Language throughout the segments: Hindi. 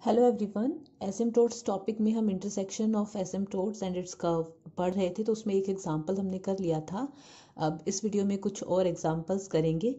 हेलो एवरीवन, एसिम्प्टोट्स टॉपिक में हम intersection of asymptotes and it's curve पढ़ रहे थे। तो उसमें एक एग्जांपल हमने कर लिया था। अब इस वीडियो में कुछ और एग्जांपल्स करेंगे।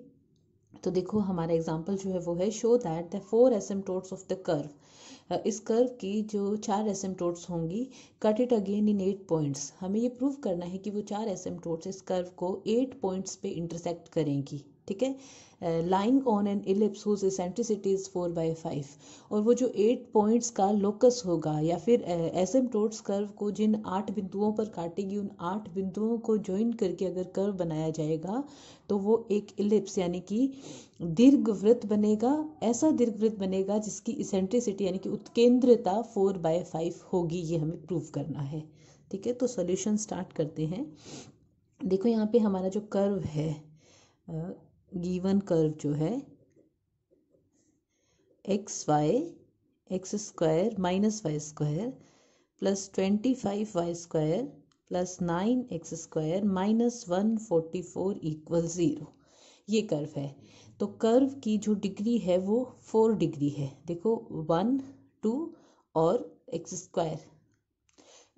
तो देखो, हमारा एग्जांपल जो है वो है show that the 4 asymptotes of the curve. इस कर्व की जो 4 एसिम्प्टोट्स होंगी, cut it again in 8 points. हमें ये प्रूव करना है कि वो 4 एसिम्प्टोट्स इस कर्व को 8 पॉइंट्स पे इंटरसेक्ट करेंगी। ठीक है, lying on an ellipse whose eccentricity is 4/5। और वो जो 8 पॉइंट्स का लोकस होगा या फिर एसिम्प्टोट्स कर्व को जिन 8 बिंदुओं पर काटेगी, उन 8 बिंदुओं को ज्वाइन करके अगर कर्व बनाया जाएगा तो वो एक इलिप्स यानी कि दीर्घवृत्त बनेगा। ऐसा दीर्घवृत्त बनेगा जिसकी इसेंट्रिसिटी यानी कि उत्केंद्रता 4/5 होगी। ये हमें प्रूव करना है। ठीक है, तो सॉल्यूशन स्टार्ट करते हैं। देखो, यहाँ पे हमारा जो कर्व है, गिवन कर्व जो है x² -y² plus 25y² plus 9x² minus 144 = 0, ये कर्व है। तो कर्व की जो डिग्री है वो 4 डिग्री है। देखो, 1, 2 और x²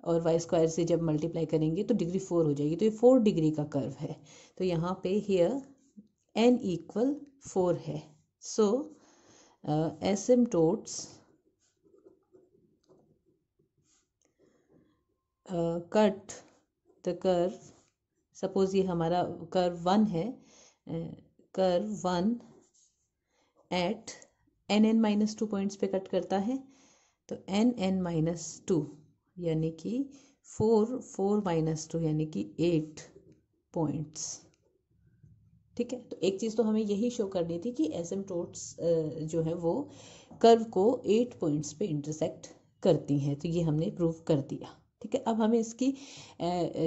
और y² से जब मल्टीप्लाई करेंगे तो डिग्री 4 हो जाएगी। तो ये 4 डिग्री का कर्व है। तो यहाँ पे हियर n = 4 है। सो asymptotes cut the curve, suppose ये हमारा कर्व 1 है, कर्व 1 एट n(n-2) पॉइंट्स पे कट करता है। तो n(n-2) यानी कि 4 4 - 2 यानी कि 8 पॉइंट्स। ठीक है, तो एक चीज़ तो हमें यही शो करनी थी कि एसिम्प्टोट्स जो है वो कर्व को 8 पॉइंट्स पे इंटरसेक्ट करती हैं। तो ये हमने प्रूव कर दिया। ठीक है, अब हमें इसकी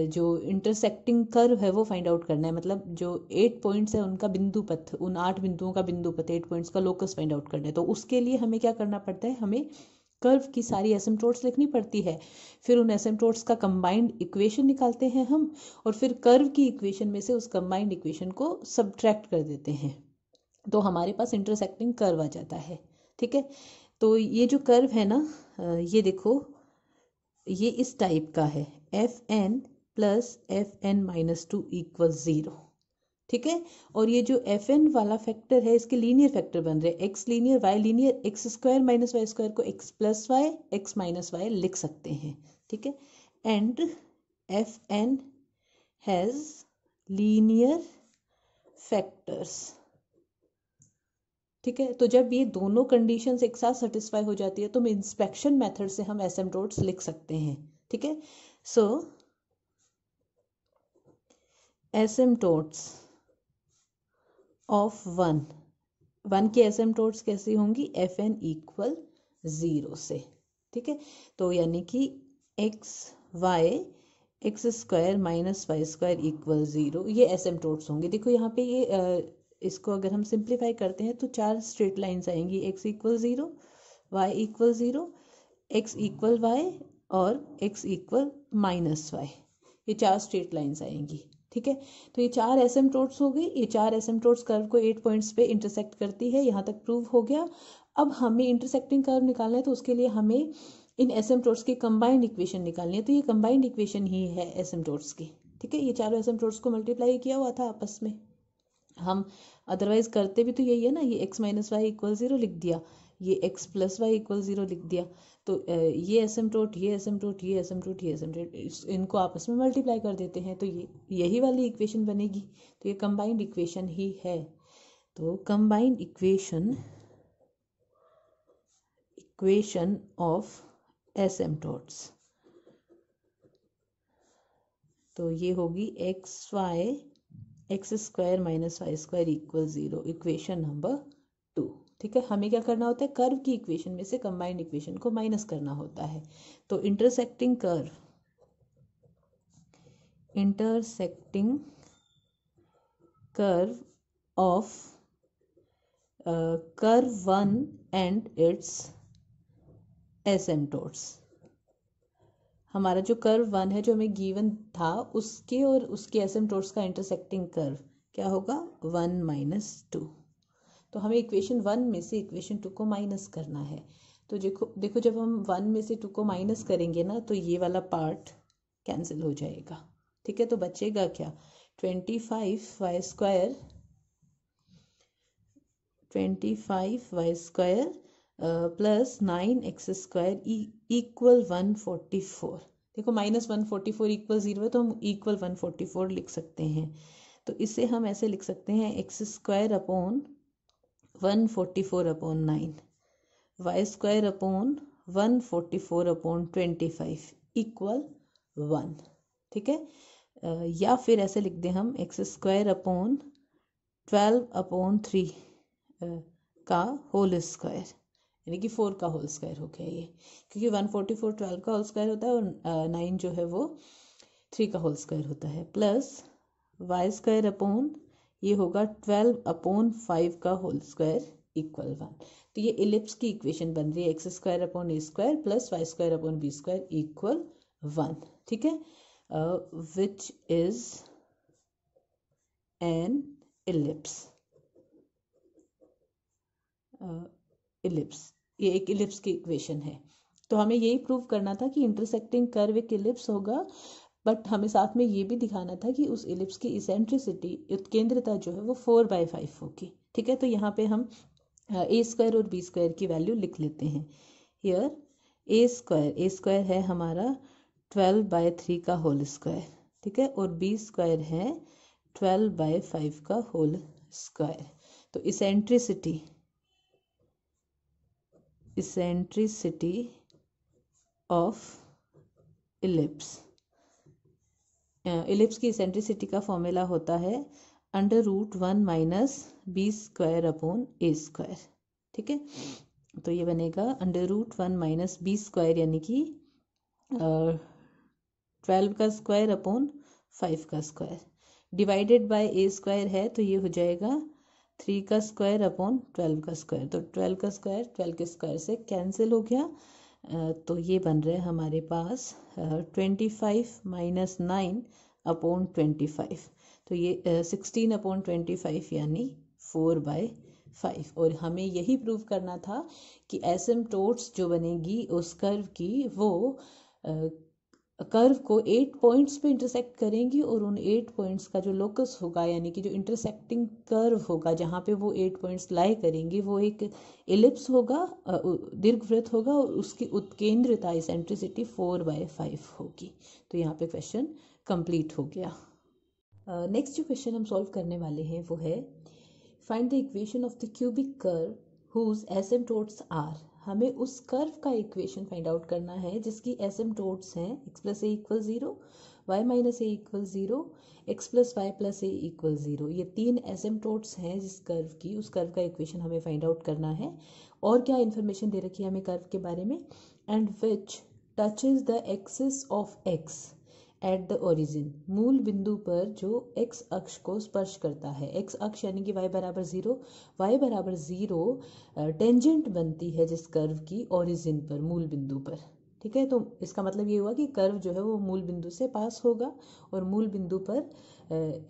जो इंटरसेक्टिंग कर्व है वो फाइंड आउट करना है। मतलब जो 8 पॉइंट्स है उनका बिंदु पथ, उन 8 बिंदुओं का बिंदु पथ, 8 पॉइंट्स का लोकस फाइंड आउट करना है। तो उसके लिए हमें क्या करना पड़ता है, हमें कर्व की सारी एसिम्प्टोट्स लिखनी पड़ती है। फिर उन एसिम्प्टोट्स का कंबाइंड इक्वेशन निकालते हैं हम, और फिर कर्व की इक्वेशन में से उस कंबाइंड इक्वेशन को सब्ट्रैक्ट कर देते हैं। तो हमारे पास इंटरसेक्टिंग कर्व आ जाता है। ठीक है, तो ये जो कर्व है ना, ये देखो, ये इस टाइप का है, fn + fn-2 = 0। ठीक है, और ये जो fn वाला फैक्टर है, इसके लीनियर फैक्टर बन रहे हैं, x linear, y linear. x² - y² को x + y, x - y लिख सकते हैं। ठीक है, and fn has linear factors. ठीक है, तो जब ये दोनों कंडीशंस एक साथ सेटिस्फाई हो जाती है तो हम इंस्पेक्शन मेथड से हम एसिम्प्टोट्स लिख सकते हैं। ठीक है, सो एसिम्प्टोट्स ऑफ 1 की एसिम्प्टोट्स कैसी होंगी, fn = 0 से। ठीक है, तो यानी कि x² - y² = 0, ये एसिम्प्टोट्स होंगे। देखो यहाँ पे ये इसको अगर हम सिंप्लीफाई करते हैं तो 4 स्ट्रेट लाइंस आएंगी, x = 0, y = 0, x = y और x = -y। ये 4 स्ट्रेट लाइंस आएंगी। ठीक है, तो ये 4 एसिम्प्टोट्स हो गई। ये 4 एसिम्प्टोट्स कर्व को 8 पॉइंट्स पे इंटरसेक्ट करती है। यहाँ तक प्रूव हो गया। अब हमें इंटरसेक्टिंग कर्व निकालना है, तो उसके लिए हमें इन एसिम्प्टोट्स की कंबाइंड इक्वेशन निकालनी है। तो ये कंबाइंड इक्वेशन ही है एसिम्प्टोट्स की। ठीक है, ये चारों एसिम्प्टोट्स को मल्टीप्लाई किया हुआ था आपस में। हम अदरवाइज करते भी तो यही है ना, ये x - y = 0 लिख दिया, ये x + y = 0 लिख दिया। तो ये एसिम्प्टोट, ये एसिम्प्टोट, ये एसिम्प्टोट, ये एसिम्प्टोट, इनको आपस में मल्टीप्लाई कर देते हैं तो ये यही वाली इक्वेशन बनेगी। तो ये कंबाइंड इक्वेशन ही है। तो कंबाइंड इक्वेशन ऑफ एसिम्प्टोट्स, तो ये होगी x² - y² = 0, इक्वेशन नंबर 2। ठीक है, हमें क्या करना होता है, कर्व की इक्वेशन में से कंबाइंड इक्वेशन को माइनस करना होता है। तो intersecting curve of curve 1 and it's asymptotes. हमारा जो कर्व 1 है जो हमें गिवन था, उसके और उसके एसिम्प्टोट्स का इंटरसेक्टिंग कर्व क्या होगा, 1 - 2। तो हमें इक्वेशन 1 में से इक्वेशन 2 को माइनस करना है। तो देखो देखो जब हम 1 में से 2 को माइनस करेंगे ना तो ये वाला पार्ट कैंसिल हो जाएगा। ठीक है, तो बचेगा क्या, 25y² प्लस 9x² इक्वल 144। देखो -144 इक्वल 0 है तो हम इक्वल 144 लिख सकते हैं। तो इसे हम ऐसे लिख सकते हैं x² upon 144 upon 9 y² upon 144 upon 25 equal 1। ठीक है, या फिर ऐसे लिख दें हम x² अपॉन 12 अपॉन 3 का होल स्क्वायर, यानी कि 4 का होल स्क्वायर हो गया ये, क्योंकि 144 12 का होल स्क्वायर होता है और 9 जो है वो 3 का होल स्क्वायर होता है, प्लस y² अपॉन ये होगा 12 अपॉन 5 का होल स्क्वायर इक्वल 1। तो ये इलिप्स की इक्वेशन बन रही है x² upon a² plus y² upon b² equal 1। ठीक है, which is an ellipse. Ellipse, ये एक इलिप्स की इक्वेशन है। तो हमें यही प्रूव करना था कि इंटरसेक्टिंग कर्व एक इलिप्स होगा, बट हमें साथ में ये भी दिखाना था कि उस इलिप्स की इसेंट्रिसिटी, उत्केंद्रता जो है वो 4/5 होगी। ठीक है, तो यहाँ पे हम a² और b² की वैल्यू लिख लेते हैं। हियर a² है हमारा 12/3 का होल स्क्वायर, ठीक है, और b² है 12/5 का होल स्क्वायर। तो इसेंट्रिसिटी ऑफ इलिप्स, इलिप्स की इसेंट्रिसिटी का फॉर्मूला होता है √1 माइनस b² अपॉन a²। ठीक है, तो ये बनेगा √1 माइनस b² यानी कि 12 का स्क्वायर अपॉन 5 का स्क्वायर डिवाइडेड बाय a² है, तो ये हो जाएगा 3 का स्क्वायर अपॉन 12 का स्क्वायर। तो 12 का स्क्वायर 12 के स्क्वायर से कैंसिल हो गया, तो ये बन रहा है हमारे पास 25 माइनस 9 अपॉन 25। तो ये 16 अपॉन 25 यानी 4/5। और हमें यही प्रूव करना था कि एसिम्प्टोट्स जो बनेगी उस कर्व की, वो कर्व को 8 पॉइंट्स पे इंटरसेक्ट करेंगी और उन 8 पॉइंट्स का जो लोकस होगा, यानी कि जो इंटरसेक्टिंग कर्व होगा जहाँ पे वो 8 पॉइंट्स लाई करेंगी, वो एक इलिप्स होगा, दीर्घवृत्त होगा, और उसकी उत्केंद्रता इसेंट्रिसिटी 4/5 होगी। तो यहाँ पे क्वेश्चन कंप्लीट हो गया। नेक्स्ट जो क्वेश्चन हम सॉल्व करने वाले हैं वो है find the equation of the cubic curve whose asymptotes are. हमें उस कर्व का इक्वेशन फाइंड आउट करना है जिसकी एसिम्प्टोट्स हैं x + a = 0, y - a = 0, x + y + a = 0। ये 3 एसिम्प्टोट्स हैं जिस कर्व की, उस कर्व का इक्वेशन हमें फाइंड आउट करना है। और क्या इन्फॉर्मेशन दे रखी है हमें कर्व के बारे में, and which touches the axis of x at the origin. मूल बिंदु पर जो x अक्ष को स्पर्श करता है, x अक्ष यानी कि y = 0, y = 0 टेंजेंट बनती है जिस कर्व की ओरिजिन पर, मूल बिंदु पर। ठीक है, तो इसका मतलब ये हुआ कि कर्व जो है वो मूल बिंदु से पास होगा और मूल बिंदु पर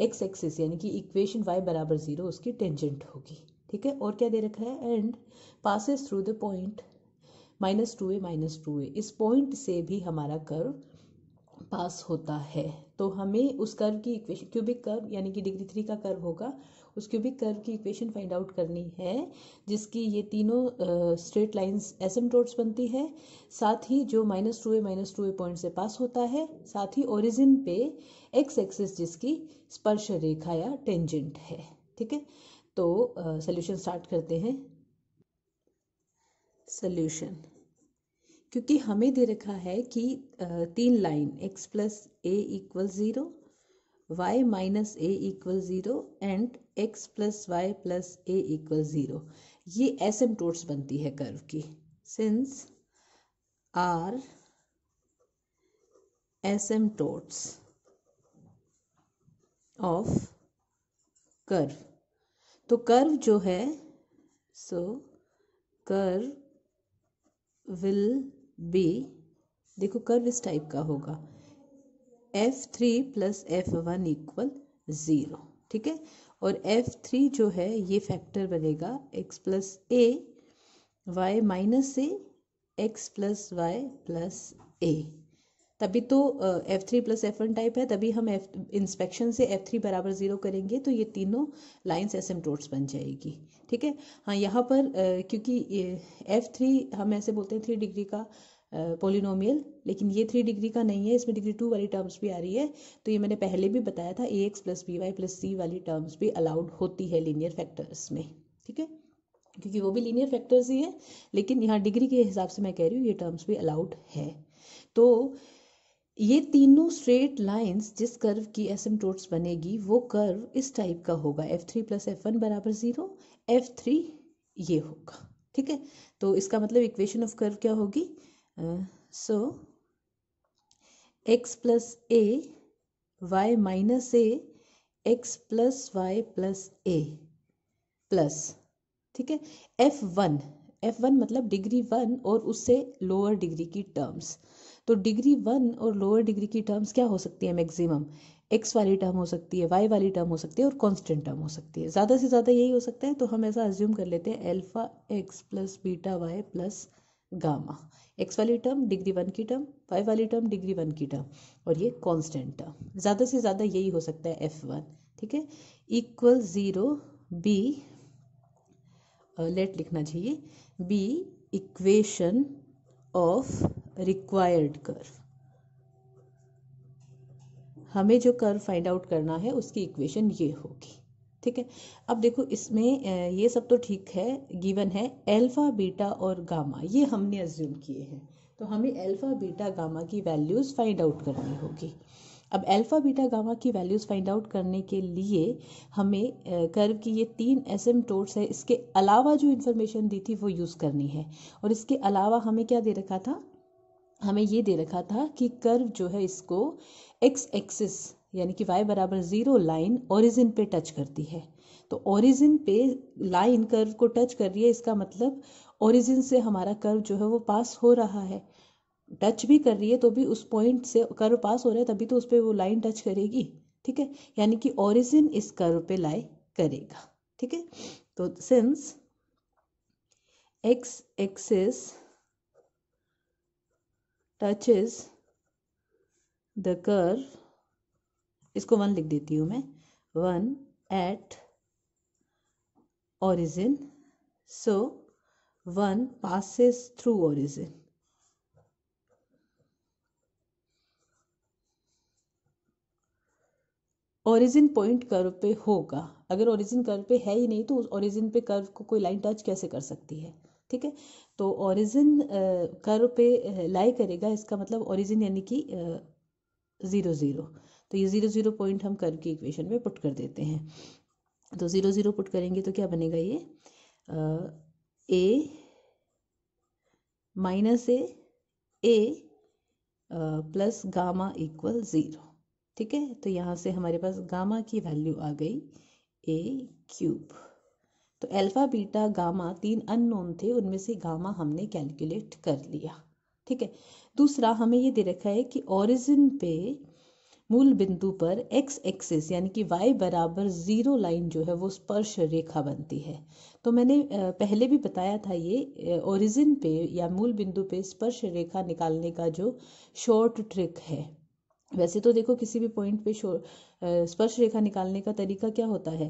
x एक्सिस यानी कि इक्वेशन y = 0 उसकी टेंजेंट होगी। ठीक है, और क्या दे रखा है, and passes through the point -2a -2a। इस पॉइंट से भी हमारा कर्व पास होता है। तो हमें उस कर्व की इक्वेशन, क्यूबिक कर्व यानी कि डिग्री 3 का कर्व होगा, उस क्यूबिक कर्व की इक्वेशन फाइंड आउट करनी है जिसकी ये तीनों स्ट्रेट लाइंस एसिम्प्टोट्स बनती है, साथ ही जो -2a -2a पॉइंट से पास होता है, साथ ही ओरिजिन पे x एक्सिस जिसकी स्पर्श रेखा या टेंजेंट है। ठीक है, तो सॉल्यूशन स्टार्ट करते हैं। सॉल्यूशन, क्योंकि हमें दे रखा है कि 3 line x + a = 0, y - a = 0 and x + y + a = 0, ये एसिम्प्टोट्स बनती है कर्व की। Since are asymptotes of curve, तो कर्व जो है, सो कर्व विल बी, देखो कर्व इस टाइप का होगा, f3 + f1 = 0। ठीक है, और f3 जो है ये फैक्टर बनेगा x + a, y - a x plus y plus a. तभी तो F3 प्लस F1 टाइप है, तभी हम इंस्पेक्शन से F3 बराबर 0 करेंगे तो ये तीनों लाइंस एसिम्प्टोट्स बन जाएगी। ठीक है। हाँ, यहाँ पर क्योंकि F3 हम ऐसे बोलते हैं 3 डिग्री का पोलिनोमियल, लेकिन ये 3 डिग्री का नहीं है, इसमें डिग्री 2 वाली टर्म्स भी आ रही है। तो ये मैंने पहले भी बताया था, AX plus BY plus C वाली टर्म्स भी अलाउड होती है लीनियर फैक्टर्स में। ठीक है, क्योंकि वो भी लीनियर फैक्टर्स ही है, लेकिन यहाँ डिग्री के हिसाब से मैं कह रही हूँ ये टर्म्स भी अलाउड है। तो ये तीनों स्ट्रेट लाइंस जिस कर्व की एसिम्प्टोट्स बनेगी वो कर्व इस टाइप का होगा, F3 प्लस F1 बराबर 0, F3 ये होगा। ठीक है, तो इसका मतलब इक्वेशन ऑफ कर्व क्या होगी? सो x plus a Y minus a x plus y plus a plus, ठीक है, F1 मतलब डिग्री 1 और उससे लोअर डिग्री की टर्म्स। तो डिग्री 1 और लोअर डिग्री की टर्म्स क्या हो सकती है? मैक्सिमम एक्स वाली टर्म हो सकती है, वाई वाली टर्म हो सकती है और कांस्टेंट टर्म हो सकती है। ज़्यादा से ज़्यादा यही हो सकता है। तो हम ऐसा अज्यूम कर लेते हैं alpha x plus beta y plus gamma. X वाली टर्म डिग्री 1 की टर्म, वाई वाली टर्म डिग्री 1 की टर्म और ये कांस्टेंट टर्म। ज़्यादा से ज़्यादा यही हो सकता है F1। ठीक है, इक्वल 0 बी, लेट लिखना चाहिए, be equation of required curve. हमें जो कर्व फाइंड आउट करना है उसकी इक्वेशन ये होगी। ठीक है, अब देखो इसमें ये सब तो ठीक है, गिवन है अल्फा बीटा और गामा, ये हमने अज्यूम किए हैं। तो हमें अल्फा बीटा गामा की वैल्यूज फाइंड आउट करनी होगी। अब अल्फा बीटा गामा की वैल्यूज फाइंड आउट करने के लिए हमें कर्व की ये 3 एसिम्प्टोट्स है, इसके अलावा जो इन्फॉर्मेशन दी थी वो यूज़ करनी है। और इसके अलावा हमें क्या दे रखा था? हमें ये दे रखा था कि कर्व जो है इसको एक्स एक्सिस यानी कि y बराबर 0 लाइन ओरिजिन पे टच करती है। तो ओरिजिन पे लाइन कर्व को टच कर रही है, इसका मतलब ओरिजिन से हमारा कर्व जो है वो पास हो रहा है। टच भी कर रही है तो भी उस पॉइंट से कर्व पास हो रहा है, तभी तो उस पर वो लाइन टच करेगी। ठीक है, यानी कि ओरिजिन इस कर्व पे लाई करेगा। ठीक है, तो since x axis touches the curve, इसको 1 लिख देती हूँ मैं, 1 at origin, so 1 passes through origin। Origin point curve पे होगा। अगर ओरिजिन कर्व पे है ही नहीं तो उस ओरिजिन पे कर्व को कोई लाइन टच कैसे कर सकती है? ठीक है, तो ओरिजिन कर्व पे लाई करेगा, इसका मतलब ओरिजिन यानी कि 0 0। तो ये 0 0 पॉइंट हम कर्व की इक्वेशन में पुट कर देते हैं। तो 0 0 पुट करेंगे तो क्या बनेगा? ये ए माइनस ए प्लस गामा इक्वल 0। ठीक है, तो यहाँ से हमारे पास गामा की वैल्यू आ गई A³। तो अल्फा बीटा गामा 3 अननोन थे, उनमें से गामा हमने कैलकुलेट कर लिया। ठीक है, दूसरा हमें ये दे रखा है कि ओरिजिन पे मूल बिंदु पर एक्स एक्सिस यानी कि y बराबर 0 लाइन जो है वो स्पर्श रेखा बनती है। तो मैंने पहले भी बताया था ये ओरिजिन पे या मूल बिंदु पे स्पर्श रेखा निकालने का जो शॉर्ट ट्रिक है। वैसे तो देखो किसी भी पॉइंट पे स्पर्श रेखा निकालने का तरीका क्या होता है?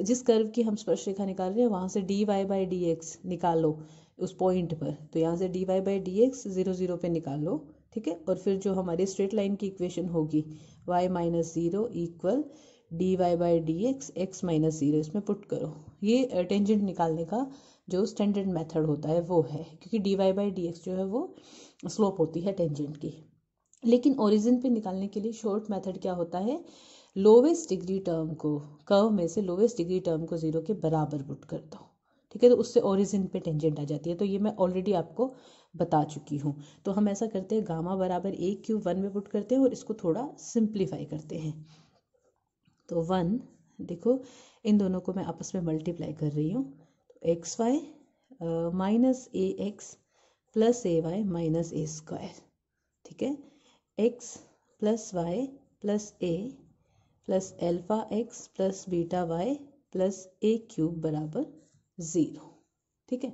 जिस कर्व की हम स्पर्श रेखा निकाल रहे हैं वहां से dy/dx निकालो उस पॉइंट पर। तो यहाँ से dy/dx 0 0 पे निकाल लो। ठीक है, और फिर जो हमारी स्ट्रेट लाइन की इक्वेशन होगी y minus 0 equal dy/dx x minus 0, इसमें पुट करो। ये टेंजेंट निकालने का जो स्टैंडर्ड मेथड होता है वो है, क्योंकि dy/dx जो है वो स्लोप होती है टेंजेंट की। लेकिन ओरिजिन पे निकालने के लिए शॉर्ट मेथड क्या होता है? लोवेस्ट डिग्री टर्म को, कर्व में से लोवेस्ट डिग्री टर्म को 0 के बराबर पुट कर दो। ठीक है, तो उससे ओरिजिन पे टेंजेंट आ जाती है। तो ये मैं ऑलरेडी आपको बता चुकी हूँ। तो हम ऐसा करते हैं, गामा बराबर A³ 1 में पुट करते हैं और इसको थोड़ा सिंप्लीफाई करते हैं। तो 1, देखो इन दोनों को मैं आपस में मल्टीप्लाई कर रही हूँ। तो XY minus AX plus AY minus A²। ठीक है, x plus y plus a plus alpha x plus beta y plus A³ बराबर 0। ठीक है,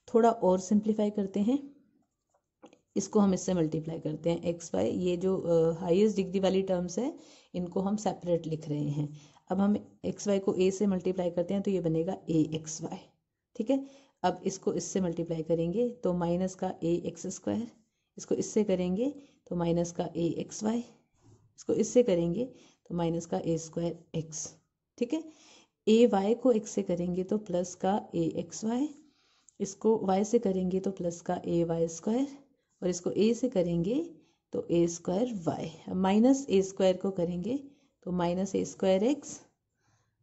थोड़ा और सिंप्लीफाई करते हैं। इसको हम इससे मल्टीप्लाई करते हैं एक्स वाई, ये जो हाईएस्ट डिग्री वाली टर्म्स है इनको हम सेपरेट लिख रहे हैं। अब हम एक्स वाई को ए से मल्टीप्लाई करते हैं तो ये बनेगा ए एक्स वाई, ठीक है। अब इसको इससे मल्टीप्लाई करेंगे तो माइनस का ए एक्स स्क्वायर, इसको इससे करेंगे तो माइनस का ए एक्स वाई, इसको इससे करेंगे तो माइनस का ए स्क्वायर एक्स, ठीक है। ए वाई को एक्स से करेंगे तो प्लस का ए एक्स वाई, इसको वाई से करेंगे तो प्लस का ए वाई स्क्वायर, और इसको ए से करेंगे तो a square y, minus a square को करेंगे तो minus a square x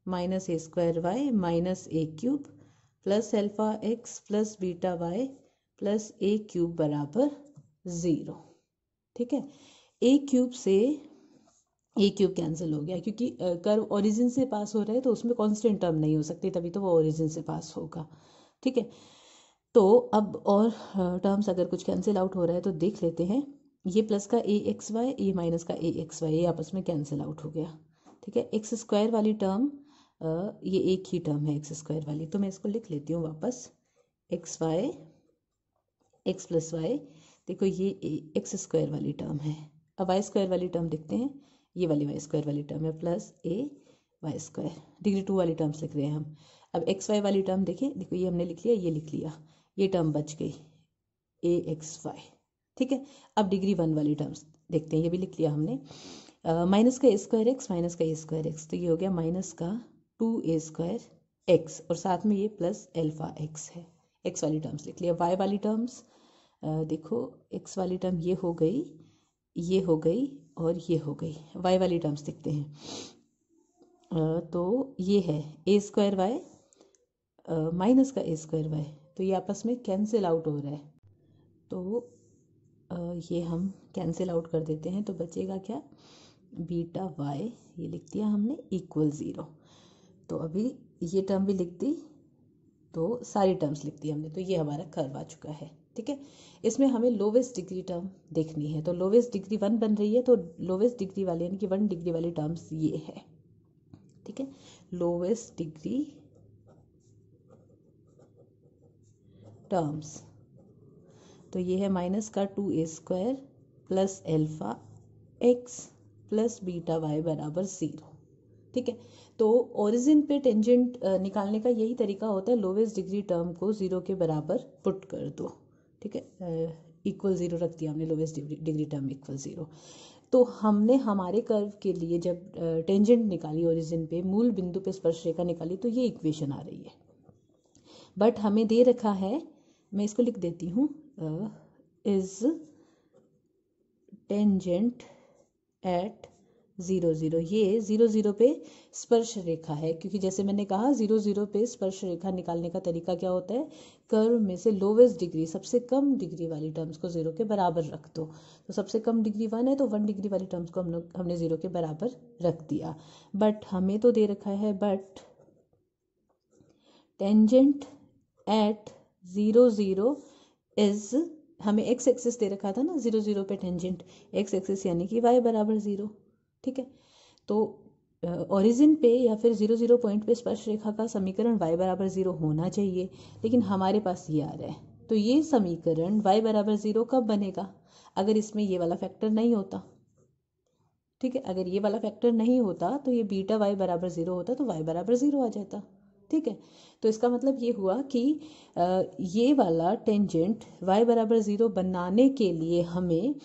minus a square y minus a cube plus alpha x plus beta y plus a cube बराबर 0, ठीक है। ए क्यूब से ए क्यूब कैंसिल हो गया क्योंकि कर्व ओरिजिन से पास हो रहा है तो उसमें कांस्टेंट टर्म नहीं हो सकती, तभी तो वो ओरिजिन से पास होगा, ठीक है। तो अब और टर्म्स अगर कुछ कैंसिल आउट हो रहा है तो देख लेते हैं। ये प्लस का ए एक्स वाई, ये माइनस का ए एक्स वाई, ये आपस में कैंसिल आउट हो गया, ठीक है। एक्स स्क्वायर वाली टर्म ये एक ही टर्म है एक्स स्क्वायर वाली, तो मैं इसको लिख लेती हूँ वापस, x y x plus y, देखो ये एक्स स्क्वायर वाली टर्म है। अब वाई स्क्वायर वाली टर्म देखते हैं, ये वाली वाई स्क्वायर वाली टर्म है plus a y square, degree 2 वाली टर्म्स लिख रहे हैं हम। अब एक्स वाई वाली टर्म देखिए, देखो ये हमने लिख लिया, ये लिख लिया, ये टर्म बच गई ए एक्स वाई, ठीक है। अब डिग्री 1 वाली टर्म्स देखते हैं, ये भी लिख लिया हमने, माइनस का ए स्क्वायर एक्स माइनस का ए स्क्वायर एक्स, तो ये हो गया माइनस का 2a स्क्वायर एक्स, और साथ में ये प्लस एल्फा एक्स है। एक्स वाली टर्म्स लिख लिया। वाई वाली टर्म्स देखो, एक्स वाली टर्म ये हो गई, ये हो गई और ये हो गई। वाई वाली टर्म्स देखते हैं, तो ये है ए स्क्वायर वाई माइनस का ए स्क्वायर वाई, तो ये आपस में कैंसिल आउट हो रहा है, तो ये हम कैंसिल आउट कर देते हैं, तो बचेगा क्या, बीटा वाई, ये लिख दिया हमने इक्वल 0। तो अभी ये टर्म भी लिख दी, तो सारी टर्म्स लिख दी हमने, तो ये हमारा कर्व आ चुका है, ठीक है। इसमें हमें लोवेस्ट डिग्री टर्म देखनी है, तो लोवेस्ट डिग्री 1 बन रही है, तो लोवेस्ट डिग्री वाले यानी कि 1 डिग्री वाली टर्म्स ये है, ठीक है। लोवेस्ट डिग्री टर्म्स, तो ये है माइनस का 2a square plus alpha x plus beta y बराबर 0, ठीक है। तो ओरिजिन पे टेंजेंट निकालने का यही तरीका होता है, लोवेस्ट डिग्री टर्म को 0 के बराबर पुट कर दो, ठीक है। इक्वल 0 रख दिया हमने, लोवेस्ट डिग्री टर्म इक्वल 0। तो हमने हमारे कर्व के लिए जब टेंजेंट निकाली ओरिजिन पे, मूल बिंदु पे स्पर्श रेखा निकाली, तो ये इक्वेशन आ रही है। बट हमें दे रखा है, मैं इसको लिख देती हूँ, इज टेंजेंट एट 0 0, ये 0 0 पे स्पर्श रेखा है, क्योंकि जैसे मैंने कहा 0 0 पे स्पर्श रेखा निकालने का तरीका क्या होता है, कर्व में से लोवेस्ट डिग्री, सबसे कम डिग्री वाली टर्म्स को 0 के बराबर रख दो। तो सबसे कम डिग्री 1 है, तो 1 डिग्री वाली टर्म्स को हमने 0 के बराबर रख दिया। बट हमें तो दे रखा है, बट टेंजेंट एट 0 0 इज, हमें एक्स एक्सिस दे रखा था ना 0 0 पे टेंजेंट, एक्स एक्सिस यानी कि y बराबर 0, ठीक है। तो ओरिजिन पे या फिर 0 0 पॉइंट पे स्पर्श रेखा का समीकरण y बराबर 0 होना चाहिए, लेकिन हमारे पास ये आ रहा है, तो ये समीकरण y बराबर 0 कब बनेगा, अगर इसमें ये वाला फैक्टर नहीं होता, ठीक है। अगर ये वाला फैक्टर नहीं होता तो ये बीटा y बराबर 0 होता, तो y बराबर 0 आ जाता, ठीक है। तो इसका मतलब ये हुआ कि ये वाला टेंजेंट y बराबर 0 बनाने के लिए हमें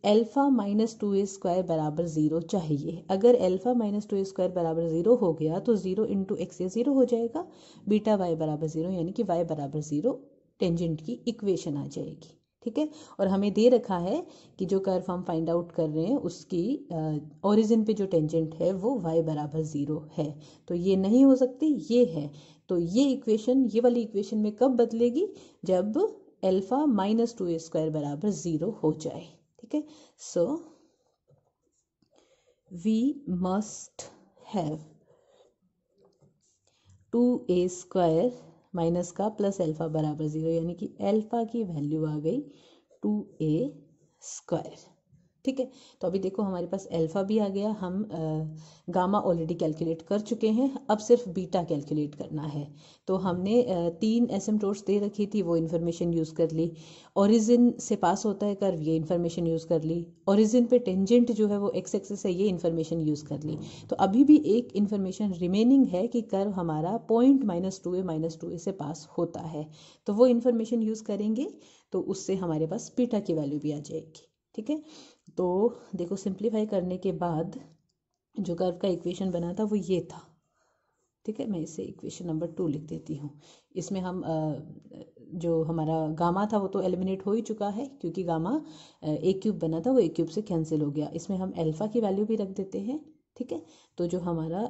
एल्फा माइनस 2a स्क्वायर बराबर 0 चाहिए। अगर एल्फा माइनस 2a स्क्वायर बराबर 0 हो गया तो 0 इंटू एक्स, ये 0 हो जाएगा, बीटा y बराबर 0 यानी कि y बराबर 0 टेंजेंट की इक्वेशन आ जाएगी, ठीक है। और हमें दे रखा है कि जो कर्व हम फाइंड आउट कर रहे हैं उसकी ओरिजिन पे जो टेंजेंट है वो y बराबर 0 है, तो ये नहीं हो सकती, ये है। तो ये इक्वेशन, ये वाली इक्वेशन में कब बदलेगी, जब एल्फा माइनस 2a स्क्वायर बराबर 0 हो जाए, ठीक है। So we must have 2a square minus का प्लस एल्फा बराबर 0, यानी कि एल्फा की वैल्यू आ गई 2a स्क्वायर, ठीक है। तो अभी देखो हमारे पास अल्फा भी आ गया, हम गामा ऑलरेडी कैलकुलेट कर चुके हैं, अब सिर्फ बीटा कैलकुलेट करना है। तो हमने 3 एसिम्प्टोट्स दे रखी थी, वो इन्फॉर्मेशन यूज़ कर ली। ओरिजिन से पास होता है कर्व, ये इन्फॉर्मेशन यूज़ कर ली। ओरिजिन पे टेंजेंट जो है वो एक्स एक्सिस है, ये इन्फॉर्मेशन यूज़ कर ली। तो अभी भी एक इन्फॉर्मेशन रिमेनिंग है कि कर्व हमारा पॉइंट -2a से पास होता है, तो वो इन्फॉर्मेशन यूज़ करेंगे, तो उससे हमारे पास बीटा की वैल्यू भी आ जाएगी। ठीक है, तो देखो सिंप्लीफाई करने के बाद जो कर्व का इक्वेशन बना था वो ये था। ठीक है, मैं इसे इक्वेशन नंबर 2 लिख देती हूँ। इसमें हम जो हमारा गामा था वो तो एलिमिनेट हो ही चुका है, क्योंकि गामा ए क्यूब बना था, वो ए क्यूब से कैंसिल हो गया। इसमें हम अल्फा की वैल्यू भी रख देते हैं। ठीक है, तो जो हमारा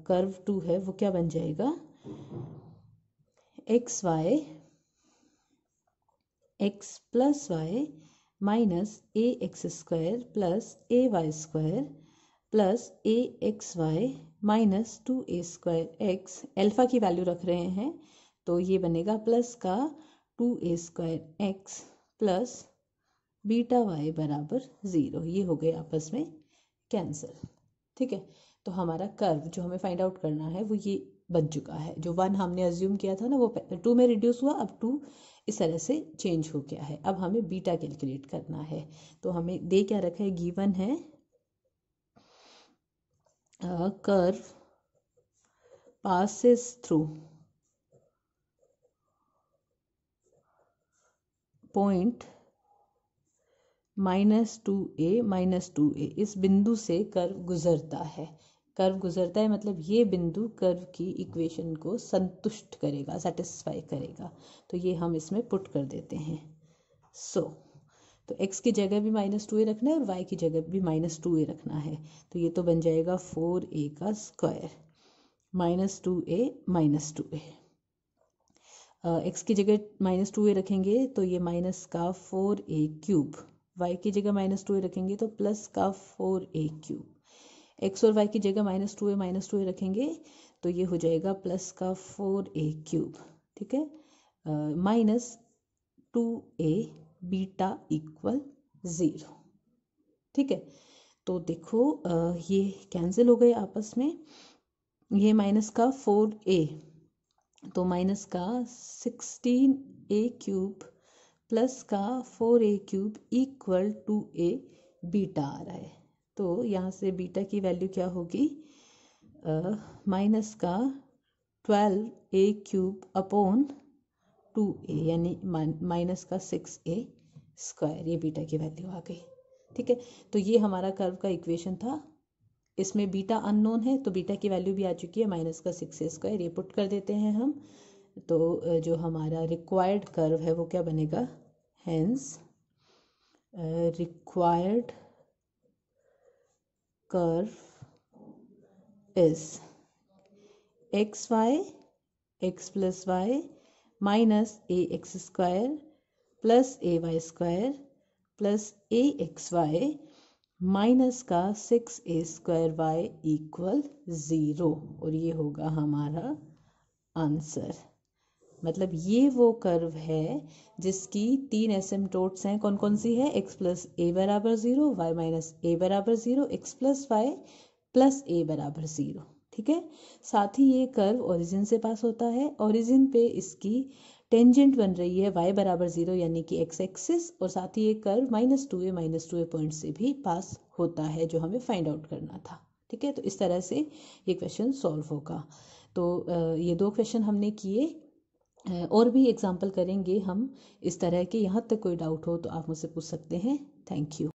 कर्व 2 है वो क्या बन जाएगा, x plus y minus a x square plus a y square plus a x y minus 2a square x. Alpha की वैल्यू रख रहे हैं, तो ये बनेगा प्लस का 2a square x plus beta y बराबर 0। ये हो गए आपस में कैंसिल। ठीक है, तो हमारा कर्व जो हमें फाइंड आउट करना है वो ये बन चुका है। जो 1 हमने अज्यूम किया था ना, वो 2 में रिड्यूस हुआ, अब 2 इस तरह से चेंज हो गया है। अब हमें बीटा कैलकुलेट करना है, तो हमें दे क्या रखा है, गिवन है curve passes through point -2a, इस बिंदु से कर्व गुजरता है। कर्व गुजरता है मतलब ये बिंदु कर्व की इक्वेशन को संतुष्ट करेगा, सेटिस्फाई करेगा। तो ये हम इसमें पुट कर देते हैं। तो x की जगह भी -2a रखना है और y की जगह भी -2a रखना है। तो ये तो बन जाएगा 4a का स्क्वायर -2a। x की जगह -2a रखेंगे तो ये माइनस का 4a क्यूब, y की जगह -2a रखेंगे तो प्लस का 4a क्यूब। x और y की जगह -2a रखेंगे तो ये हो जाएगा प्लस का 4a क्यूब। ठीक है, -2a बीटा इक्वल 0। ठीक है, तो देखो ये कैंसिल हो गए आपस में, ये माइनस का 4a तो माइनस का 16a क्यूब प्लस का 4a cube equal 2a beta आ रहा है। तो यहाँ से बीटा की वैल्यू क्या होगी, माइनस का 12a क्यूब अपॉन 2a, यानी माइनस का 6a स्क्वायर। ये बीटा की वैल्यू आ गई। ठीक है, तो ये हमारा कर्व का इक्वेशन था। इसमें बीटा अननोन है, तो बीटा की वैल्यू भी आ चुकी है, माइनस का 6a स्क्वायर। ये पुट कर देते हैं हम, तो जो हमारा रिक्वायर्ड कर्व है वो क्या बनेगा, hence required curve is x plus y minus a x square plus a y square plus a x y minus का 6a स्क्वायर वाई इक्वल 0। और ये होगा हमारा आंसर। मतलब ये वो कर्व है जिसकी 3 एसिम्प्टोट्स हैं। कौन कौन सी है, x प्लस ए बराबर 0, y माइनस ए बराबर 0, x प्लस वाई प्लस ए बराबर 0। ठीक है, साथ ही ये कर्व ओरिजिन से पास होता है। ओरिजिन पे इसकी टेंजेंट बन रही है y बराबर 0 यानी कि x एक्सिस, और साथ ही ये कर्व -2a पॉइंट से भी पास होता है, जो हमें फाइंड आउट करना था। ठीक है, तो इस तरह से ये क्वेश्चन सॉल्व होगा। तो ये 2 क्वेश्चन हमने किए, और भी एग्जाम्पल करेंगे हम इस तरह के। यहाँ तक कोई डाउट हो तो आप मुझसे पूछ सकते हैं। Thank you.